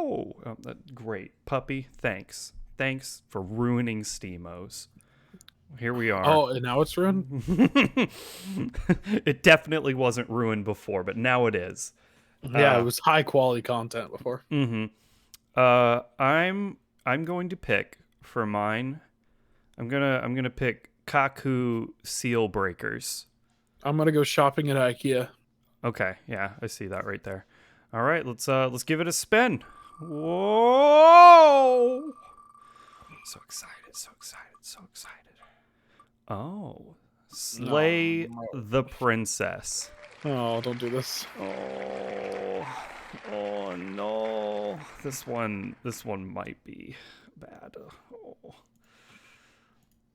no. Great. Puppy, thanks. Thanks for ruining SteamOs. Here we are. Oh, and now it's ruined? It definitely wasn't ruined before, but now it is. Yeah, it was high quality content before. I'm going to pick for mine. I'm gonna pick Kaku Seal Breakers. I'm gonna go shopping at IKEA. Okay, yeah, I see that right there. All right, let's give it a spin. Whoa! So excited, so excited, so excited. Oh, slay the princess. Oh, don't do this. Oh no. This one might be bad. Oh.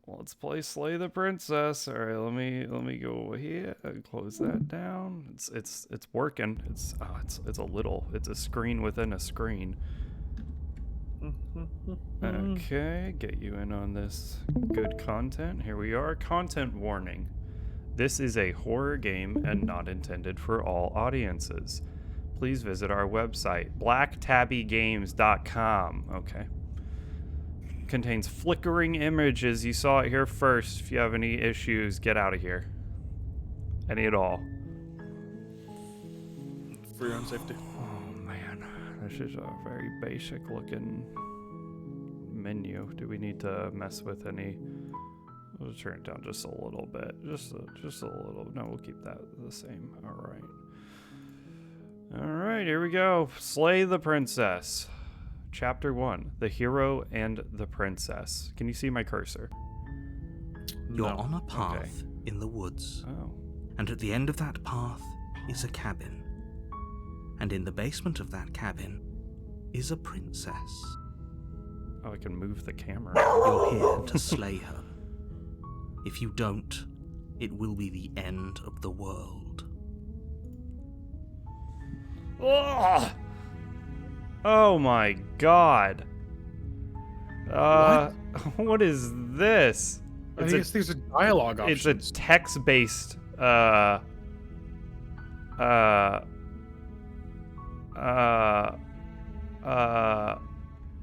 Let's play Slay the Princess. All right, let me go here and close that down. It's working. It's a screen within a screen. Okay, get you in on this good content. Here we are. Content warning. This is a horror game and not intended for all audiences. Please visit our website, blacktabbygames.com. Okay. Contains flickering images. You saw it here first. If you have any issues, get out of here. Any at all. For your own safety. Oh man, this is a very basic looking menu. Do we need to mess with any? We'll turn it down just a little bit. Just a little. No, we'll keep that the same. All right, here we go. Slay the Princess. Chapter 1, The Hero and the Princess. Can you see my cursor? You're on a path in the woods. Oh. And at the end of that path is a cabin. And in the basement of that cabin is a princess. Oh, I can move the camera. You're here to slay her. If you don't, it will be the end of the world. Ugh! Oh my god. What is this? I guess these are dialogue options. It's a text-based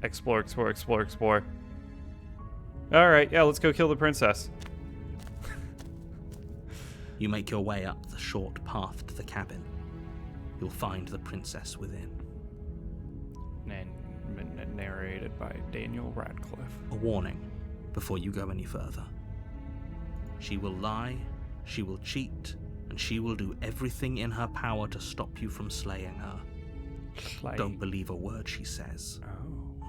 explore. Alright, yeah, let's go kill the princess. You make your way up the short path to the cabin. You'll find the princess within. And narrated by Daniel Radcliffe. A warning before you go any further. She will lie, she will cheat, and she will do everything in her power to stop you from slaying her. Don't believe a word she says. Oh.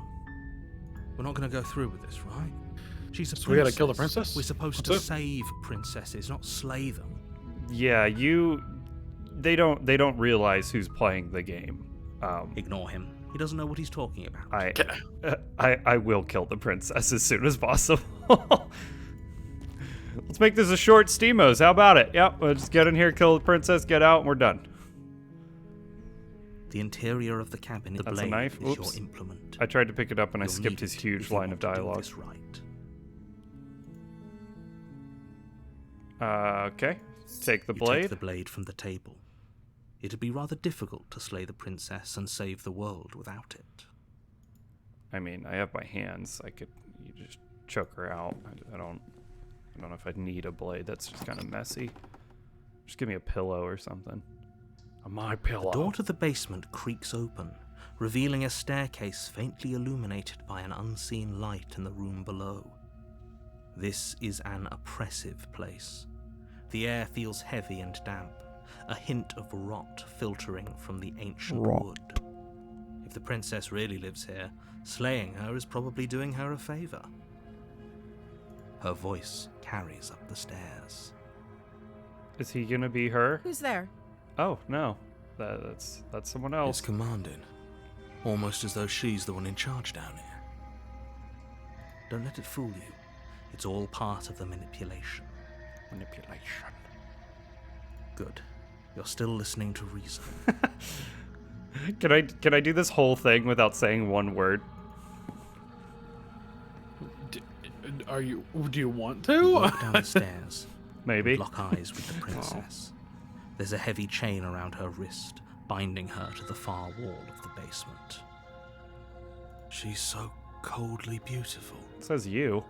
We're not going to go through with this, right? She's a princess. We gotta kill the princess? We're supposed to save princesses, not slay them. Yeah, they don't realize who's playing the game. Ignore him. He doesn't know what he's talking about. I will kill the princess as soon as possible. Let's make this a short SteamOs. How about it? Yep, we'll just get in here, kill the princess, get out, and we're done. The interior of the cabin is That's a knife. is Oops. your implement. I tried to pick it up and I You'll skipped need his it huge if you line of want to do dialogue. this right. Okay. Take the You blade. take the blade from the table. It'd be rather difficult to slay the princess and save the world without it. I mean, I have my hands. You just choke her out. I don't know if I'd need a blade. That's just kind of messy. Just give me a pillow or something. My pillow. The door to the basement creaks open, revealing a staircase faintly illuminated by an unseen light in the room below. This is an oppressive place. The air feels heavy and damp, a hint of rot filtering from the ancient wood. If the princess really lives here, slaying her is probably doing her a favor. Her voice carries up the stairs. Is he gonna be her? Who's there? Oh no, that's someone else. It's commanding, almost as though she's the one in charge down here. Don't let it fool you. It's all part of the manipulation. Good. You're still listening to reason. Can I do this whole thing without saying one word? Do you want You to? walk down the stairs. Maybe. Lock eyes with the princess. There's a heavy chain around her wrist, binding her to the far wall of the basement. She's so coldly beautiful. It says you.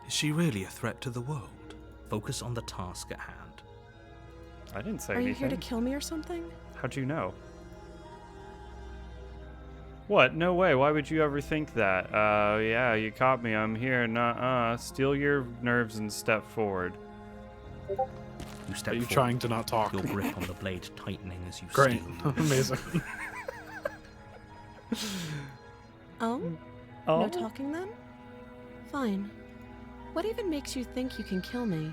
Is she really a threat to the world? Focus on the task at hand. I didn't say Are you anything. here to kill me or something? How'd you know? What? No way. Why would you ever think that? Yeah, you caught me. I'm here. Nuh-uh. Steel your nerves and step forward. You step Are you forward, trying to not talk? your grip on the blade tightening as you Great. steal. Amazing. Oh? Oh? No talking then? Fine. What even makes you think you can kill me?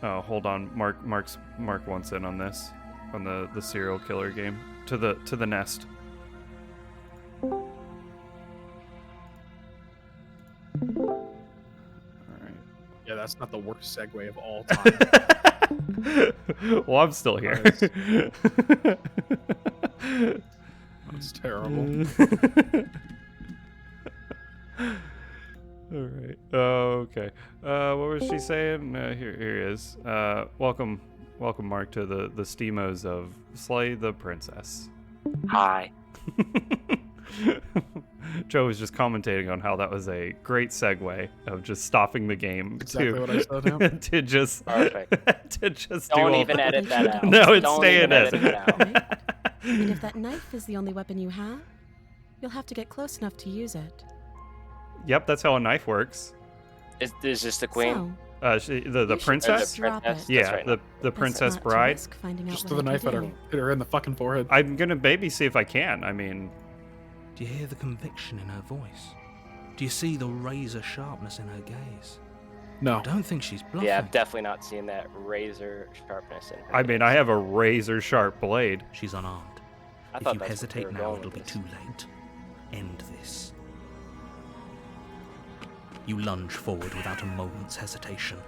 Oh, hold on. Mark wants in on this. On the serial killer game. To the nest. Alright. Yeah, that's not the worst segue of all time. Well, I'm still here. That's terrible. All right. Okay. What was she saying? Here it is. Welcome, Mark, to the SteamOs of Slay the Princess. Hi. Joe was just commentating on how that was a great segue of just stopping the game Exactly what I said, yeah. to just Perfect. to just Don't do even all edit that out. No, it's Don't staying even edit in. it out. Right? And if that knife is the only weapon you have, you'll have to get close enough to use it. Yep, that's how a knife works. Is this the queen? So, The You should princess. just drop Princess? it. Yeah, That's right. the best princess not to bride. risk finding out Just what throw the I knife can at her. do. Hit her in the fucking forehead. I'm gonna baby see if I can. I mean, Do you hear the conviction in her voice? Do you see the razor sharpness in her gaze? No. I don't think she's bluffing. Yeah, I've definitely not seen that razor sharpness in her. I mean, I have a razor sharp blade. She's unarmed. I If thought you that's what they hesitate were now, going it'll with be this. too late. End this. You lunge forward without a moment's hesitation.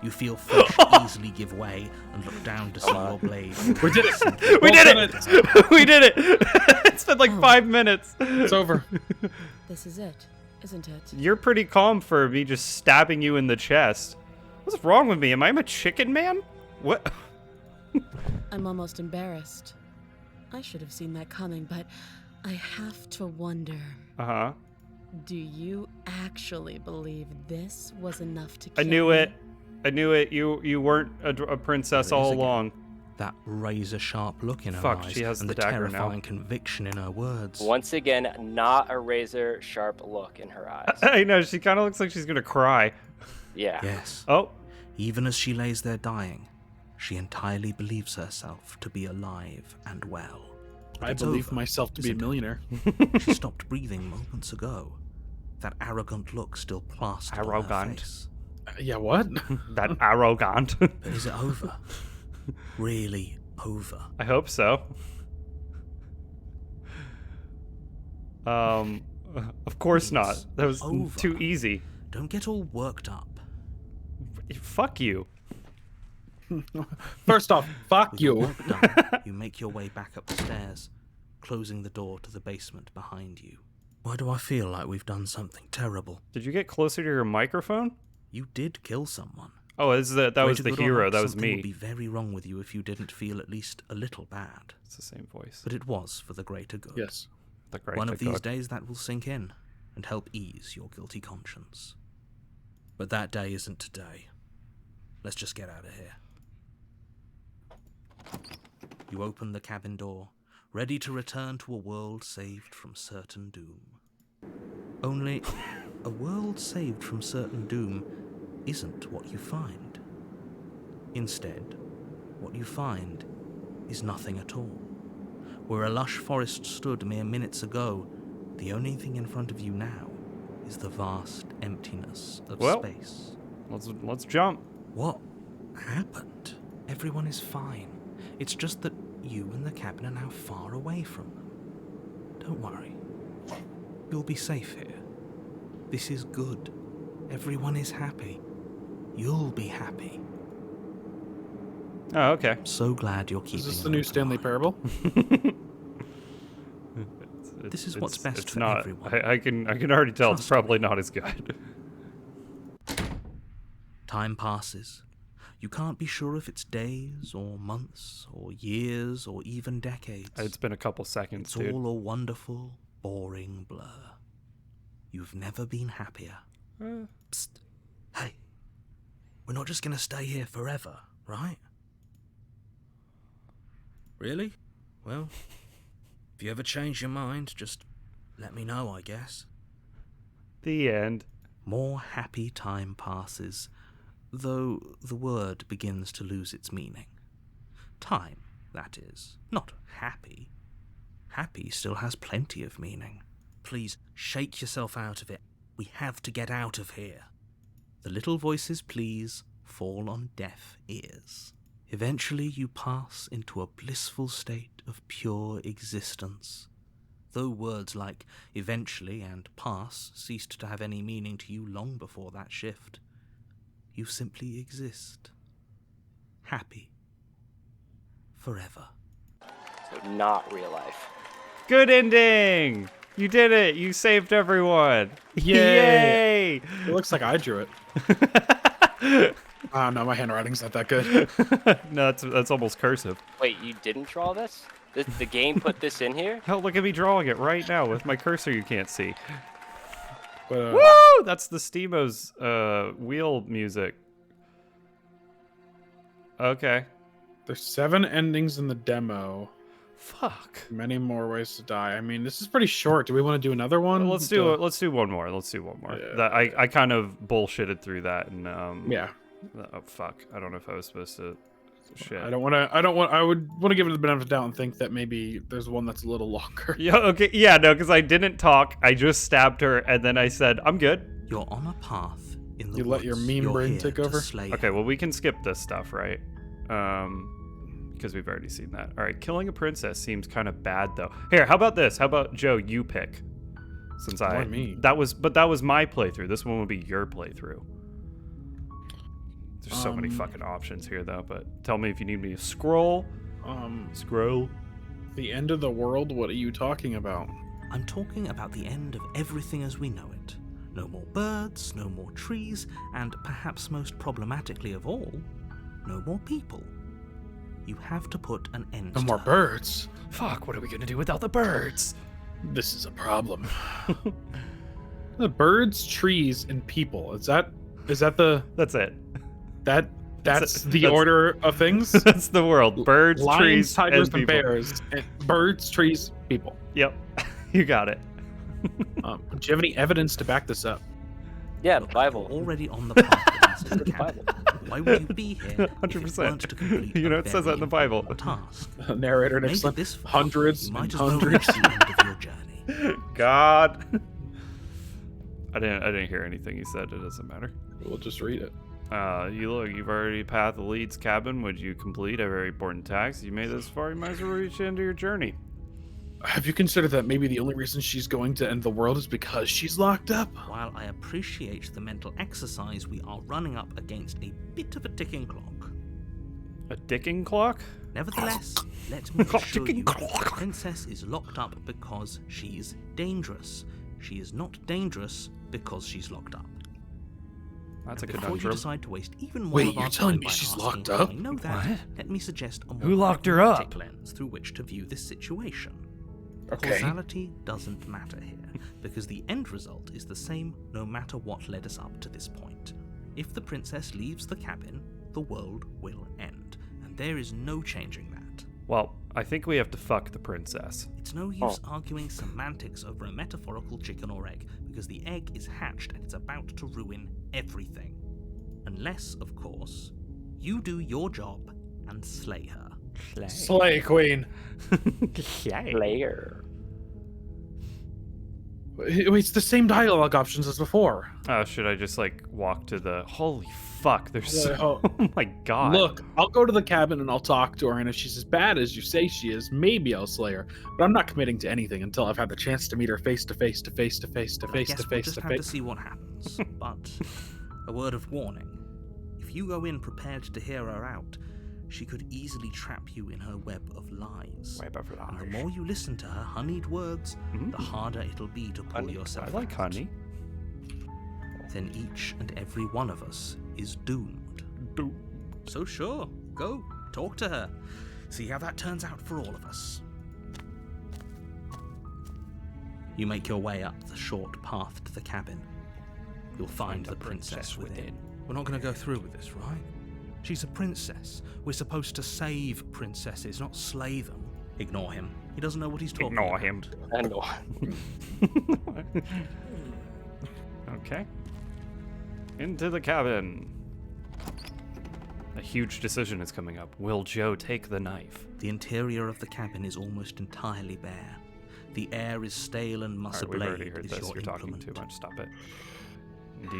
You feel flesh easily give way and look down to see your blade. We did it. We Well did done it! We did it! It's been like Oh. 5 minutes. It's over. This is it, isn't it? You're pretty calm for me just stabbing you in the chest. What's wrong with me? Am I a chicken man? What? I'm almost embarrassed. I should have seen that coming, but I have to wonder. Uh-huh. Do you actually believe this was enough to I kill knew me? it. I knew it. You weren't a princess There it is all again. along. That razor-sharp look in her Fuck, eyes she has and the the dagger now. terrifying conviction in her words. Once again, not a razor sharp look in her eyes. I know, she kind of looks like she's gonna cry. Yeah. Yes. Oh, Even as she lays there dying, she entirely believes herself to be alive and well. But I it's believe over, myself to be a isn't it? millionaire. She stopped breathing moments ago. That arrogant look still plastered on her Arrogant. face. Yeah, what? that arrogant. But is it over? Really over? I hope so. Of course not. It's That was over. too easy. Don't get all worked up. Fuck you. First off, fuck With your you. work done, you make your way back up the stairs, closing the door to the basement behind you. Why do I feel like we've done something terrible? Did you get closer to your microphone? You did kill someone. Oh, that Way was to the good or hero. not, That was something me. would be very wrong with you if you didn't feel at least a little bad. It's the same voice. But it was for the greater good. Yes. The great One of these God. days that will sink in and help ease your guilty conscience. But that day isn't today. Let's just get out of here. You open the cabin door, ready to return to a world saved from certain doom. Only, a world saved from certain doom isn't what you find. Instead, what you find is nothing at all. Where a lush forest stood mere minutes ago, the only thing in front of you now is the vast emptiness of Well. space. Let's jump. What happened? Everyone is fine. It's just that you and the cabin are now far away from them. Don't worry. You'll be safe here. This is good. Everyone is happy. You'll be happy. Oh, okay. I'm so glad you're keeping Is this an the new open Stanley mind. Parable? This is what's best it's for not, everyone. I can already tell it's Trust probably not as good. Time passes. You can't be sure if it's days or months or years or even decades. It's been a couple seconds, It's dude. all a wonderful, boring blur. You've never been happier. Psst. Hey, we're not just gonna stay here forever, right? Really? Well, if you ever change your mind, just let me know, I guess. The end. More happy time passes, though the word begins to lose its meaning. Time, that is, not happy. Happy still has plenty of meaning. Please, shake yourself out of it. We have to get out of here. The little voices, please, fall on deaf ears. Eventually you pass into a blissful state of pure existence. Though words like eventually and pass ceased to have any meaning to you long before that shift, you simply exist. Happy. Forever. So not real life. Good ending! You did it! You saved everyone! Yay! Yay! It looks like I drew it. Oh, no, my handwriting's not that good. No, that's almost cursive. Wait, you didn't draw this? The game put this in here? Hell, look at me drawing it right now with my cursor you can't see. But, Woo! That's the SteamOs wheel music. Okay. there's 7 endings in the demo. Fuck. Many more ways to die. I mean, this is pretty short. Do we want to do another one? Let's do one more. Let's do one more. Yeah, That I kind of bullshitted through that and Yeah. Oh fuck. I don't know if I was supposed to shit. I would want to give it the benefit of the doubt and think that maybe there's one that's a little longer. Yeah, okay. Yeah, no, because I didn't talk. I just stabbed her and then I said, I'm good. You're on a path in the You let your woods. meme You're brain here take to over? slay Okay, her. well we can skip this stuff, right? Because we've already seen that. All right, killing a princess seems kind of bad though. Here, how about this? How about Joe, you pick? Since Why me? that was my playthrough. This one would be your playthrough. There's so many fucking options here though, but tell me if you need me to scroll. Scroll. The end of the world? What are you talking about? I'm talking about the end of everything as we know it. No more birds, no more trees, and perhaps most problematically of all, no more people. You have to put an end No to more her. birds. Fuck, what are we gonna do without the birds? This is a problem. The birds, trees, and people. Is that the That's it. that's the that's- order of things? That's the world. Birds, Lions, trees, tigers, and and people. bears. And birds, trees, people. Yep, you got it. Do you have any evidence to back this up? Yeah, the Look, Bible. You're already on the path that leads to the The cabin. Bible. Why would you be here if it 100%. weren't to complete You know, a it says that in the very Bible. important task? Narrator Made next it line. this far, Hundreds you might and as well hundreds. reach the end of your journey. God. I didn't hear anything you said. It doesn't matter. We'll just read it. You've already passed the lead's cabin. Would you complete a very important task? You made this far, you might as well reach the end of your journey. Have you considered that maybe the only reason she's going to end the world is because she's locked up? While I appreciate the mental exercise, we are running up against a bit of a ticking clock. A dicking clock? Nevertheless, let me assure Ticking you, clock. the princess is locked up because she's dangerous. She is not dangerous because she's locked up. That's a Before you conundrum. decide to waste even more Wait, of our you're telling time me by she's asking locked how up? I know that, What? let me suggest a more Who locked her up? pragmatic lens through which to view this situation. Okay. Causality doesn't matter here, because the end result is the same no matter what led us up to this point. If the princess leaves the cabin, the world will end, and there is no changing that. Well, I think we have to fuck the princess. It's no use arguing semantics over a metaphorical chicken or egg, because the egg is hatched and it's about to ruin everything. Unless, of course, you do your job and slay her. Slay Queen. Layer. It's the same dialogue options as before. Should I just like walk to the? Holy fuck! There's Yeah, so. Oh my god. Look, I'll go to the cabin and I'll talk to her, and if she's as bad as you say she is, maybe I'll slay her. But I'm not committing to anything until I've had the chance to meet her face to face to face to face to I face guess to we'll face just to have to face. see what happens. But a word of warning: if you go in prepared to hear her out, she could easily trap you in her web of lies. And the more you listen to her honeyed words, the harder it'll be to pull Honey. yourself I like out. honey. Then each and every one of us is doomed. So sure, go, talk to her. See how that turns out for all of us. You make your way up the short path to the cabin. You'll find the princess within. We're not going to go through with this, right? She's a princess. We're supposed to save princesses, not slay them. Ignore him. He doesn't know what he's talking Ignore about. him. I know. Okay. Into the cabin. A huge decision is coming up. Will Joe take the knife? The interior of the cabin is almost entirely bare. The air is stale and All Musa right, we've already Blade heard is this. your You're talking implement. too much. Stop it. Do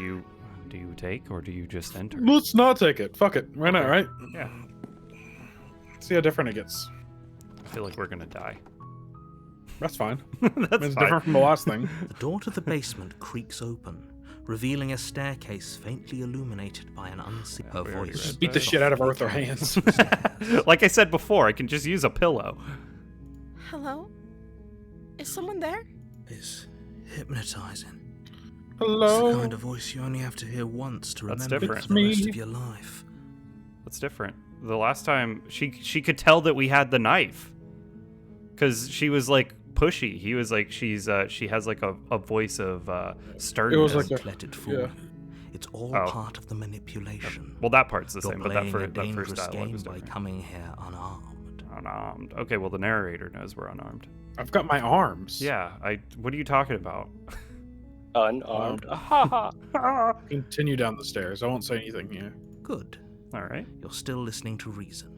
you take or do you just enter? Let's not take it. Fuck it. Why not, right? Yeah. See how different it gets. I feel like we're gonna die. That's fine. That's It's fine. different from the last thing. The door to the basement creaks open, revealing a staircase faintly illuminated by an unseen. Yeah, Her we already voice. read Just beat the shit out of her with her hands. Like I said before, I can just use a pillow. Hello? Is someone there? Is hypnotizing. It's Hello? the kind of voice you only have to hear once to That's remember different. for the rest It's me. of your life. What's different? The last time she could tell that we had the knife, because she was like pushy. He was like she has like a voice of sternness. It was like Don't let it fool yeah. you. It's all Oh. part of the manipulation. Well, that part's the You're same, but playing a that dangerous first dialogue game was by different. coming here unarmed. Unarmed. Okay, well the narrator knows we're unarmed. I've got my arms. Yeah, what are you talking about? Unarmed. Ha Continue down the stairs. I won't say anything here. Good. All right. You're still listening to reason.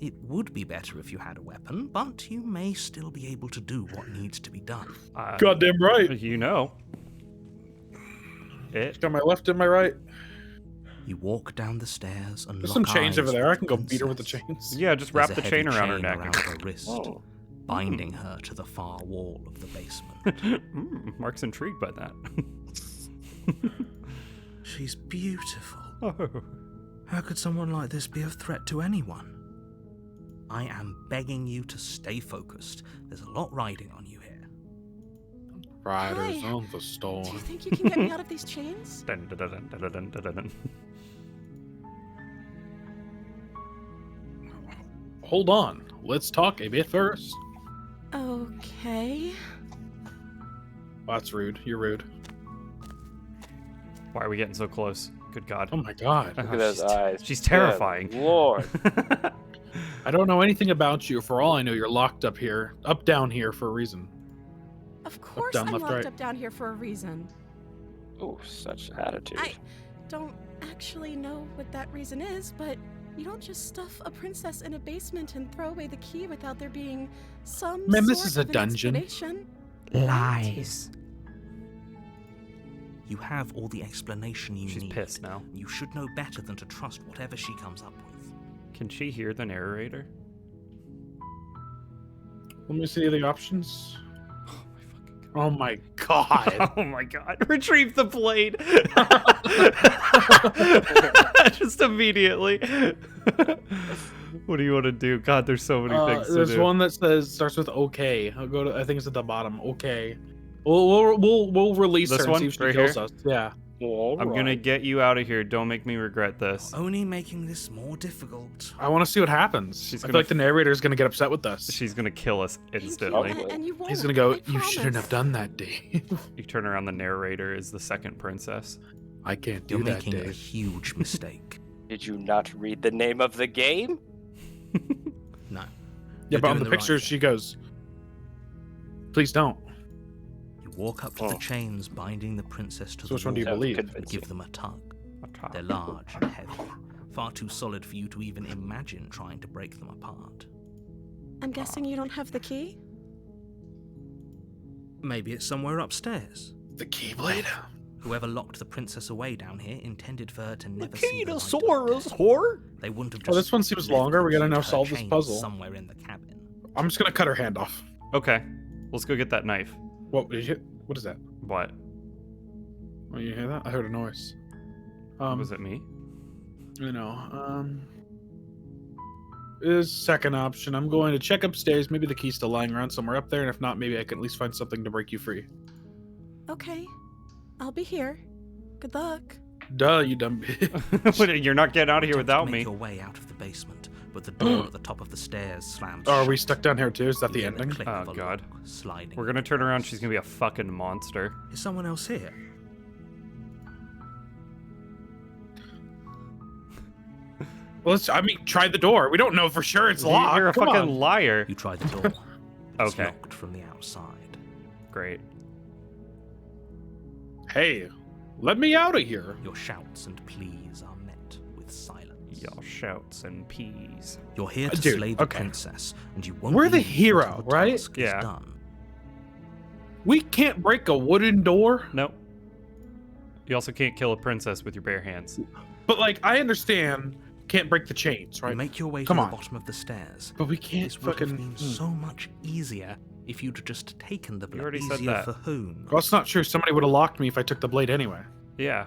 It would be better if you had a weapon, but you may still be able to do what needs to be done. Goddamn right. You know. It. Got my left and my right. You walk down the stairs and There's lock some chains eyes over there. I with can the go beat her with the princess. chains. Yeah, just There's wrap a the chain heavy around her neck. around her wrist, Oh. binding her to the far wall of the basement. Mark's intrigued by that. She's beautiful. Oh. How could someone like this be of threat to anyone? I am begging you to stay focused. There's a lot riding on you here. Riders Hi. on the Do storm. you think you can get me out of these chains? Dun, dun, dun, dun, dun, dun, dun, dun. Hold on. Let's talk a bit first. Okay. Oh, that's rude. You're rude. Why are we getting so close? Good God. Oh my god. Look at those eyes. She's Good terrifying. Lord. I don't know anything about you. For all I know, you're locked up here, down here for a reason. Of course down, I'm left, locked right. up down here for a reason. Ooh, such attitude. I don't actually know what that reason is, but you don't just stuff a princess in a basement and throw away the key without there being some Ma'am, this sort is a of an dungeon. explanation. Lies. You have all the explanation you She's need. pissed now. You should know better than to trust whatever she comes up with. Can she hear the narrator? Let me see the options. Oh my fucking God. Oh my god. Oh my God. Retrieve the blade. Just immediately. What do you want to do? God, there's so many things to There's do. one that starts with okay. I'll go to. I think it's at the bottom. Okay. We'll release This her and one? see if she Right kills here? us. Yeah. I'm gonna get you out of here. Don't make me regret this. Only making this more difficult. I want to see what happens. She's I gonna feel like the narrator is gonna get upset with us. She's gonna kill us Thank you, instantly. and you won't. He's gonna go. I You shouldn't have promise." done that, Dave. You turn around, the narrator is the second princess. I can't do You're that, making a Dave. huge mistake. Did you not read the name of the game? No. Yeah, You're but on doing the right pictures, thing. she goes, "Please don't." You walk up to the chains binding the princess to So the which one do you wall believe? and give them a tug. They're large and heavy, far too solid for you to even imagine trying to break them apart. I'm guessing you don't have the key? Maybe it's somewhere upstairs. The Keyblade. Whoever locked the princess away down here intended for her to never see Key the to light of Sora's day. whore. They wouldn't have Oh, just this one seems left longer. We gotta her now to her solve this chains puzzle. somewhere in the cabin. I'm just gonna cut her hand off. Okay, let's go get that knife. What did you? What is that? What? Oh, you hear that? I heard a noise. Was it me? You know, is second option. I'm going to check upstairs. Maybe the key's still lying around somewhere up there, and if not, maybe I can at least find something to break you free. Okay. I'll be here. Good luck. Duh, you dumb bitch. You're not getting out of here Attempt to without make me. your way out of the basement, but the door at the top of the stairs slams Oh, are we shut. stuck down here too? Is that You the hear ending? click Oh, of a God. lock sliding We're gonna into turn around. place. She's gonna be a fucking monster. Is someone else here? Well, try the door. We don't know for sure it's locked. You're a Come fucking on. liar. You try the door. But it's Okay. locked from the outside. Great. Hey, let me out of here. Your shouts and pleas are met with silence. Y'all shouts and peas. You're here to Dude, slay the okay. princess, and you won't We're the leave hero, until the right? task is Yeah. done. We can't break a wooden door. Nope. You also can't kill a princess with your bare hands. But like, I understand. Can't break the chains, right? You make your way Come to on. the bottom of the stairs. But we can't This would fucking. have been so much easier if you'd just taken the blade. already said Easier that. for whom? Well, it's not true. Somebody would have locked me if I took the blade anyway. Yeah.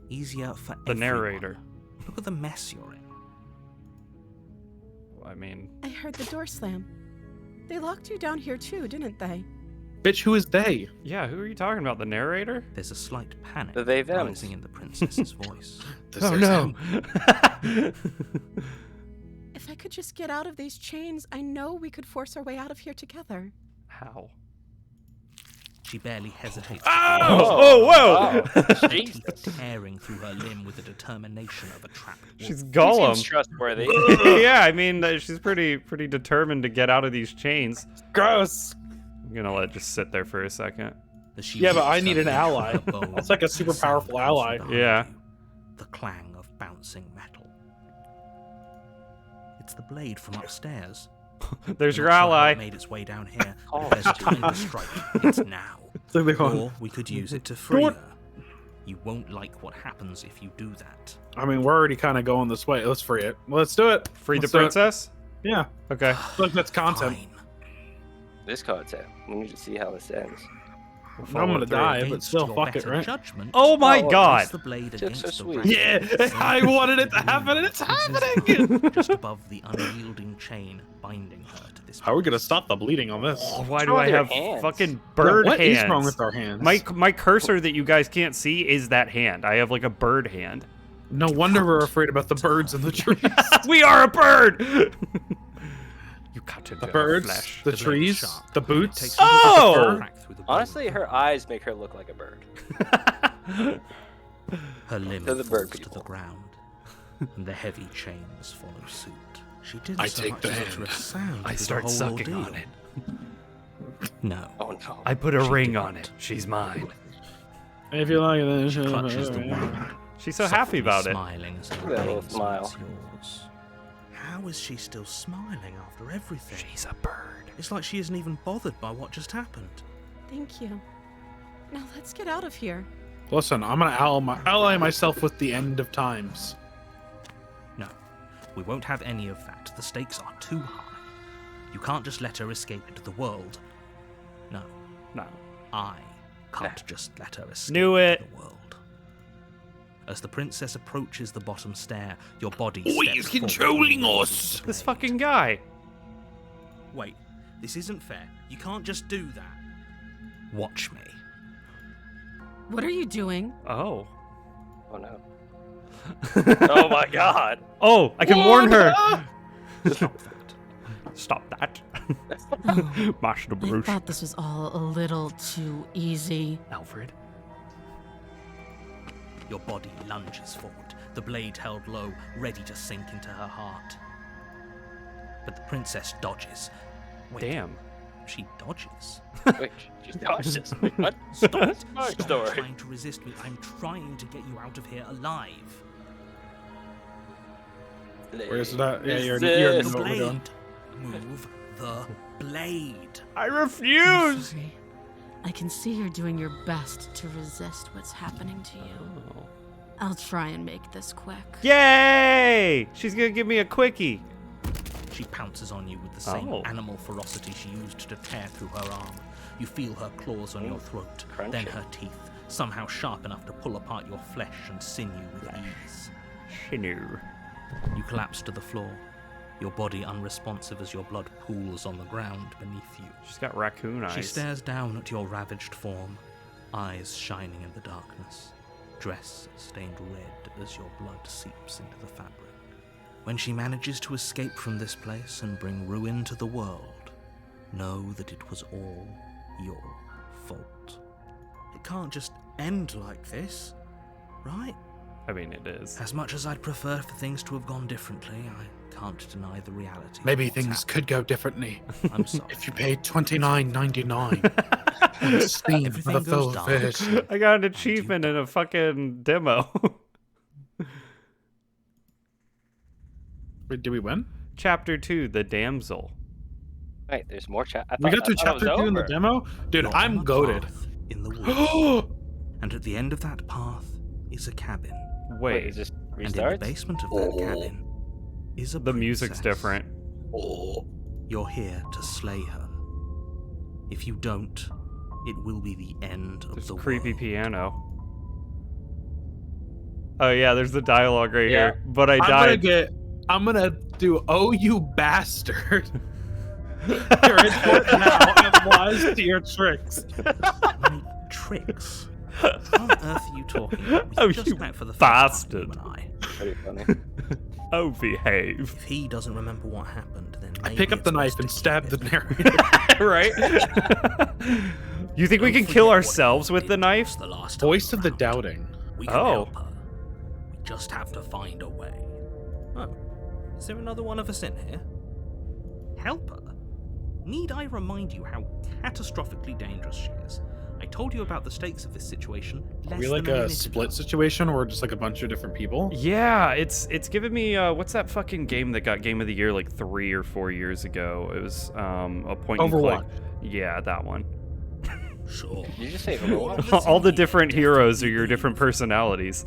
Easier for The everyone. narrator. Look at the mess you're in. I mean, I heard the door slam. They locked you down here too, didn't they? Bitch, who is they? yeah. Who are you talking about? The narrator? There's a slight panic The they thems. rising in the princess's voice. This Oh is no. him. If I could just get out of these chains, I know we could force our way out of here together. How? She barely hesitates. Oh, whoa! Her Jesus. teeth tearing through her limb with the determination of a trapped wolf. She's He seems Gollum. trustworthy. yeah, I mean, she's pretty determined to get out of these chains. Gross. I'm gonna let it just sit there for a second. As she Yeah, but whips I need her an fish ally. with her bow, That's like a super the sound powerful comes ally. from behind Yeah. you, the clang of bouncing metal. It's the blade from upstairs. There's You're your not sure how ally. it made its way down here. Oh, There's a time to strike. It's now. Or we could use it to free What? her. You won't like what happens if you do that. I mean, we're already kind of going this way. Let's free it. Let's do it. Free the Let's do it. princess? Yeah. Okay. Look, that's content. Fine. This content. We need to see how this ends. We'll I'm follow gonna through. die, but Against still, your fuck it, better right? Judgment, Oh my Oh, god! place the blade Just so against the sweet. rack. Yeah, I wanted it to happen, and it's happening. Just above the unyielding chain binding her to this. How are we gonna place. stop the bleeding on this? Oh, why What's do wrong I with your have hands? fucking bird What hands? is wrong with our hands? My cursor that you guys can't see is that hand. I have like a bird hand. No wonder we're afraid about the birds in the trees. We are a bird! You cut to The birds, flesh. the The blade trees, sharp. the It boots. takes Oh! you to crack through the bone. Honestly, her eyes make her look like a bird. Her limb They're the bird falls to the people. ground, and the heavy chains follow suit. She didn't I so take much the as hand. utter a sound I through start the whole sucking ordeal. on it. No. Oh no. I put a She ring didn't. on it. She's mine. If you like this, Clutches the wound. She's so happy about it. Smiling as her Look at that little gaze smile. meets yours. How is she still smiling after everything? She's a bird. It's like she isn't even bothered by what just happened. Thank you. Now let's get out of here. Listen, I'm gonna ally myself with the end of times. No, we won't have any of that. The stakes are too high. You can't just let her escape into the world. No, No. I can't just let her escape Knew into it. the world. As the princess approaches the bottom stair, your body Oh, steps he's forward controlling and us. the This blade. fucking guy. Wait, this isn't fair. You can't just do that. Watch me. What are you doing? Oh. Oh no. Oh my god. Oh, I can warn her. Stop that. Stop that. Oh, Mash the I bruise. thought this was all a little too easy. Alfred. Your body lunges forward, the blade held low, ready to sink into her heart. But the princess dodges. Wait, Damn. she dodges. Wait, she dodged this. Wait, what? Stop it! My Stop story. trying to resist me. I'm trying to get you out of here alive. Where's that? Yeah, Is you're this- The what we're doing. blade. Move the blade. I I'm refuse. sorry. I can see you're doing your best to resist what's happening to you. I'll try and make this quick. Yay! She's gonna give me a quickie. She pounces on you with the same Oh. animal ferocity she used to tear through her arm. You feel her claws on your throat, crunchy. then her teeth, somehow sharp enough to pull apart your flesh and sinew with ease. Shinu. You collapse to the floor, your body unresponsive as your blood pools on the ground beneath you. She's got raccoon eyes. She stares down at your ravaged form, eyes shining in the darkness. dress stained red as your blood seeps into the fabric. When she manages to escape from this place and bring ruin to the world, know that it was all your fault. It can't just end like this, right? I mean, it is. As much as I'd prefer for things to have gone differently, I can't deny the reality. Maybe of what's things could go differently I'm sorry. if you paid $29.99 on Steam for Everything the goes full dark. version. I got an achievement in a fucking demo. Wait, did we win? Chapter 2, The Damsel. Wait, there's more chat. We got to chapter 2 in the demo? Dude, You're on I'm a goated. path in the woods, and at the end of that path is a cabin. Wait, Wait, is this And in the restarts? basement of that cabin is a the music's princess. different. You're here to slay her. If you don't, it will be the end of There's the a creepy world. piano. Oh yeah, there's the dialogue right Yeah. here. But I died. I'm gonna do, oh, you bastard. You're in for it now and wise to your tricks. My tricks. What on earth are you talking about? We Oh, just you met for the first bastard. time, you and I. Pretty funny. Oh, behave. If he doesn't remember what happened, then I maybe pick up it's the knife best and to stab keep the it. narrator. Right? You think we Don't can kill forget what ourselves you with the did to knife? us the last time Voice of the around. doubting. We can Oh. help her. We just have to find a way. Oh, is there another one of us in here? Help her? Need I remind you how catastrophically dangerous she is? I told you about the stakes of this situation Are less we like than a a minute split ago. situation or just like a bunch of different people? Yeah, it's giving me what's that fucking game that got Game of the Year like 3 or 4 years ago? It was a point and Overwatch. click. Yeah, that one. Sure. Did you just say Overwatch? All All the different heroes are your different personalities.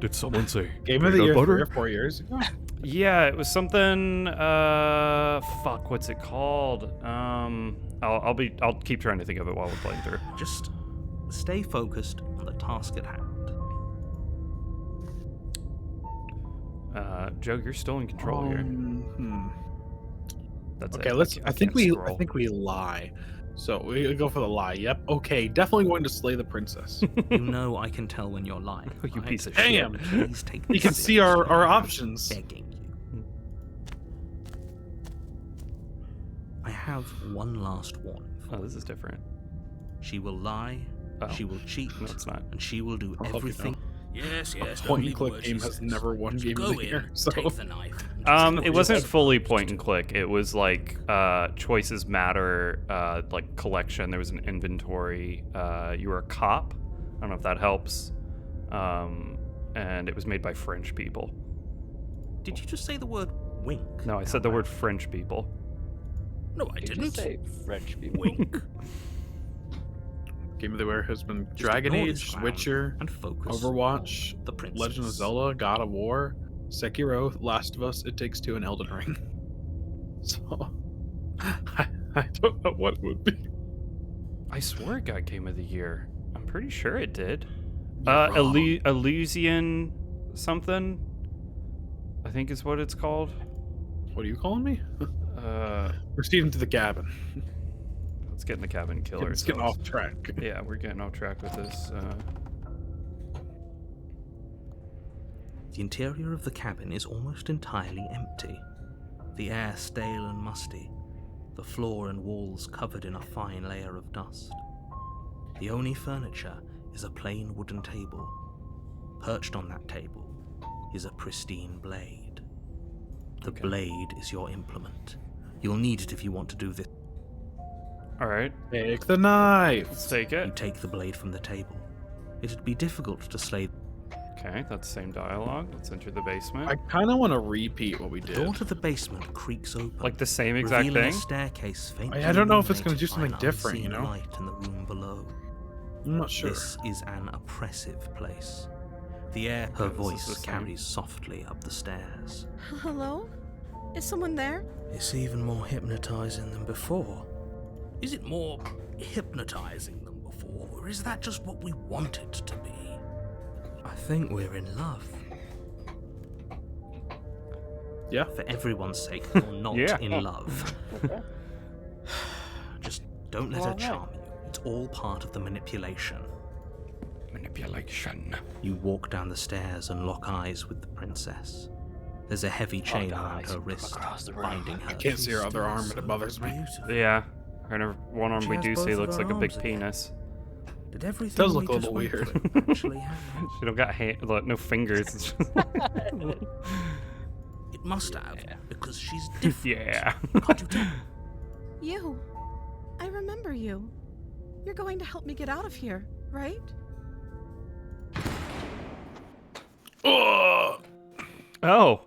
Did someone say Game of the peanut Year butter? 3 or 4 years ago? Yeah, it was something. Fuck, what's it called? I'll keep trying to think of it while we're playing through. Just stay focused on the task at hand. Joe, you're still in control here. That's Okay, it. let's. I think can't we. I scroll. think we lie. So we go for the lie. Yep. Okay. Definitely going to slay the princess. You know I can tell when you're lying. Oh, you right? piece of Damn. Please take You this can see our seriously. I'm options. begging you. I have one last warning. Oh, this is different. She will lie, Oh. she will cheat, No, it's not. and she will do I'll help you everything. know. Yes, yes. Point don't and leave click words, game she has says. never won Game Go of the in, Year. So take the knife. and It wasn't just- fully point and click. It was like choices matter, like collection. There was an inventory. You were a cop. I don't know if that helps. And it was made by French people. Did you just say the word wink? No, I said the word French people. No, I Did you didn't. say French people? Wink. Game of the Year has been Just Dragon ignore this Age, clown Witcher, and focus Overwatch, on the princess. Legend of Zelda, God of War, Sekiro, Last of Us, It Takes Two, and Elden Ring. So I don't know what it would be. I swear it got Game of the Year. I'm pretty sure it did. You're wrong. Elysian something, I think is what it's called. What are you calling me? Uh, Proceed into the cabin. let's get in the cabin and kill It's getting ourselves. off track. Yeah, we're getting off track with this. The interior of the cabin is almost entirely empty. The air stale and musty, the floor and walls covered in a fine layer of dust. The only furniture is a plain wooden table. Perched on that table is a pristine blade. The Okay. blade is your implement. You'll need it if you want to do this. All right, Take the knife. let's take You it. take the blade from the table. It'd be difficult to slay. Okay, that's the same dialogue. Let's enter the basement. I kind of want to repeat what we The did. door to the basement creaks open. Like the same exact revealing thing. a staircase faintly I don't know if it's gonna do illuminated by something an different, you unseen know? light in the room below. I'm not sure. This is an oppressive place. The air her this is the voice same. carries softly up the stairs. Hello? Is someone there? It's even more hypnotizing than before. Is it more hypnotizing than before, or is that just what we want it to be? I think we're in love. Yeah. For everyone's sake, you're not Yeah. in love. Just don't let her Well, charm you. It's all part of the manipulation. Manipulation. You walk down the stairs and lock eyes with the princess. There's a heavy chain around her wrist, binding her. I can't see her other arm, and it bothers me. Yeah. Her one arm She we has do both see of looks her like a big arms again. penis. Did everything Does look we a just little went weird. through actually happen? She don't got no fingers. It's just It must have, because she's different. yeah. Can't you tell? You. I remember you. You're going to help me get out of here, right? Ugh. Oh.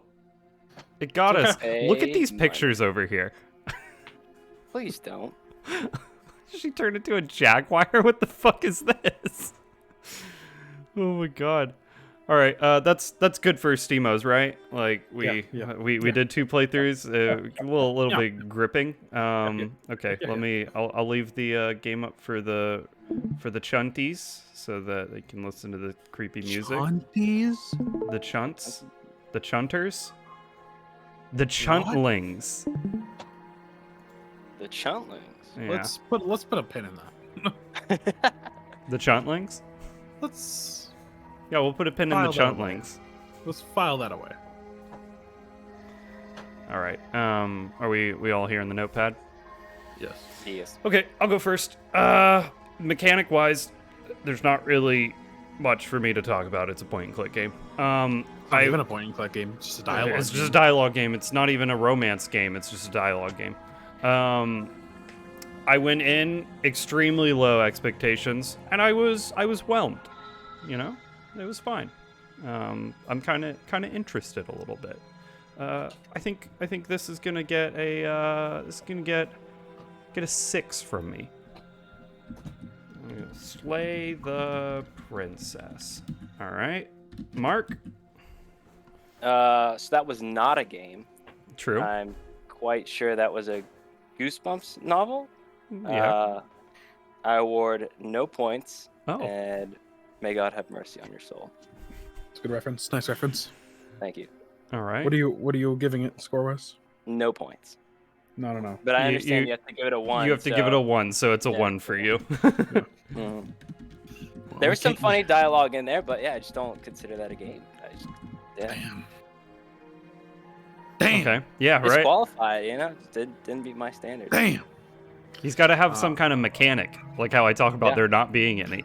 It got us. Hey, Look at these money. pictures over here. Please don't. She turned into a jaguar? What the fuck is this? Oh my god. All right, that's good for SteamOs, right? Like we did 2 playthroughs, a little Yeah. bit gripping. Okay, Yeah. I'll leave the game up for the chunties so that they can listen to the creepy music. Chunties? The chunts, the chunters, the chuntlings. The Chuntlings. Yeah, Let's put a pin in that. the chuntlings. Let's Yeah, we'll put a pin in the File that away. chuntlings. let's file that away. All right. Are we all here in the notepad? Yes. Yes. Okay, I'll go first. Mechanic wise, there's not really much for me to talk about. It's a point and click game. Not even a point and click game. It's just a dialogue. It's just a dialogue game. It's not even a romance game. It's just a dialogue game. I went in extremely low expectations, and I was whelmed. You know, it was fine. I'm kind of interested a little bit. I think this is gonna get a get a 6 from me. I'm gonna slay the princess. All right, Mark. So that was not a game. True. I'm quite sure that was a Goosebumps novel. Yeah. I award no points, Oh. and may God have mercy on your soul. It's a good reference. Nice reference. Thank you. All right. What are you giving it score wise? No points. No. But I You- understand you- you have to give it a 1. You have to give it a 1, so it's a Yeah. 1 for you. Mhm. There was some funny dialogue in there, but yeah, I just don't consider that a game. Damn. Damn. Okay. Yeah. Right. Disqualified, you know? Didn't meet my standards. Damn. He's got to have some kind of mechanic, like how I talk about Yeah. there not being any.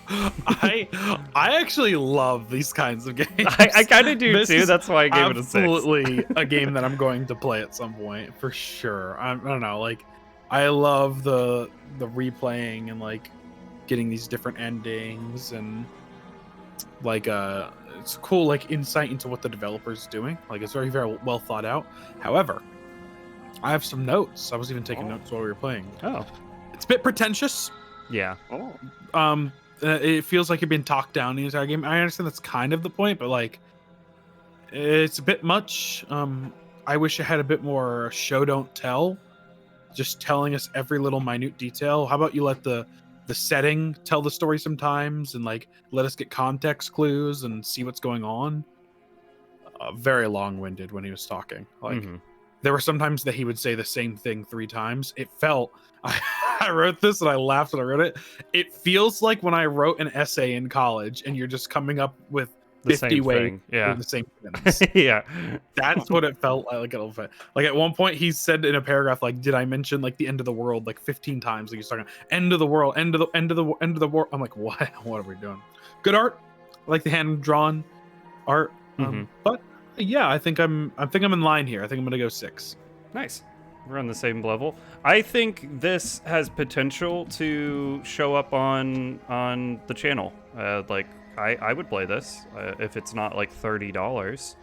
I actually love these kinds of games. I kind of do This too. is That's why I gave it a 6. Absolutely a game that I'm going to play at some point for sure. I don't know, like I love the replaying and like getting these different endings and like it's cool like insight into what the developer's doing. Like it's very well thought out. However, I have some notes. I was even taking notes while we were playing. Oh. It's a bit pretentious. Yeah. Oh. It feels like you're being talked down the entire game. I understand that's kind of the point, but like it's a bit much. I wish it had a bit more show don't tell, just telling us every little minute detail. How about you let the setting tell the story sometimes, and like let us get context clues and see what's going on. Very long-winded when he was talking. Like Mhm. there were sometimes that he would say the same thing 3 times. It felt I wrote this and I laughed when I wrote it. It feels like when I wrote an essay in college and you're just coming up with The 50 same ways thing. to Yeah. do the same sentence. Yeah. That's what it felt like. Like at one point he said in a paragraph, like, did I mention like the end of the world like 15 times? Like he's talking end of the world, end of the world. I'm like, what? What are we doing? Good art. I like the hand drawn art. But yeah, I think I'm in line here. I think I'm gonna go 6. Nice. We're on the same level. I think this has potential to show up on the channel. Like I would play this if it's not like $30.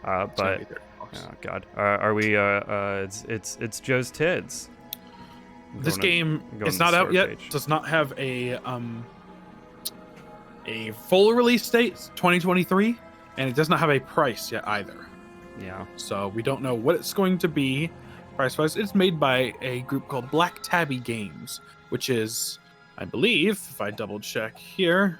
But oh god, are we? It's Joe's Tids. This game is not out yet. Does not have a full release date, 2023, and it does not have a price yet either. Yeah. So we don't know what it's going to be price-wise. It's made by a group called Black Tabby Games, which is, I believe, if I double check here,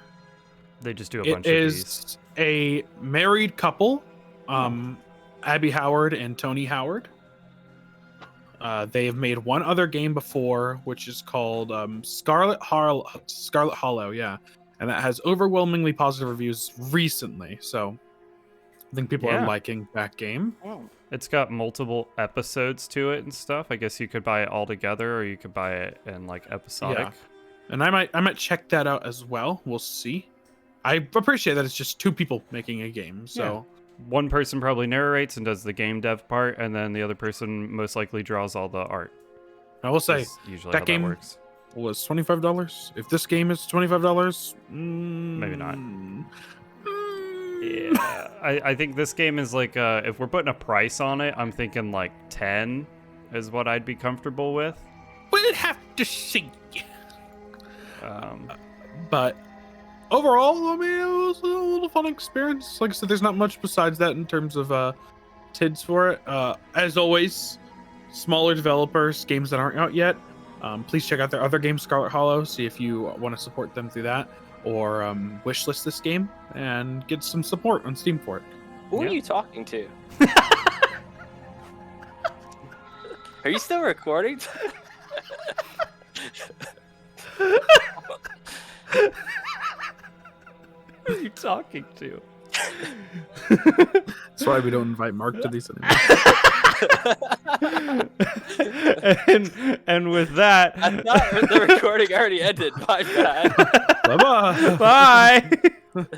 They just do a it bunch of these. is a married couple, Abby Howard and Tony Howard. They have made one other game before, which is called Scarlet Hollow. Yeah, and that has overwhelmingly positive reviews recently. So I think people are Yeah. liking that game. Oh. It's got multiple episodes to it and stuff. I guess you could buy it all together, or you could buy it in like episodic. Yeah. And I might check that out as well. We'll see. I appreciate that it's just 2 people making a game. So One person probably narrates and does the game dev part, and then the other person most likely draws all the art. I will say Is usually that how game that works. was $25. If this game is $25, Maybe not. mm, Yeah, I think this game is like, if we're putting a price on it, I'm thinking like 10 is what I'd be comfortable with. we'll have to see. Um, But overall, I mean, it was a little fun experience. Like I said, there's not much besides that in terms of TIDs for it. As always, smaller developers, games that aren't out yet, please check out their other game, Scarlet Hollow, see if you want to support them through that, or wishlist this game and get some support on Steam for it. Who Yeah. are you talking to? Are you still recording? who are you talking to? That's why we don't invite Mark to these anymore. and with that, I thought the recording already ended. My bad. Bye-bye. bye.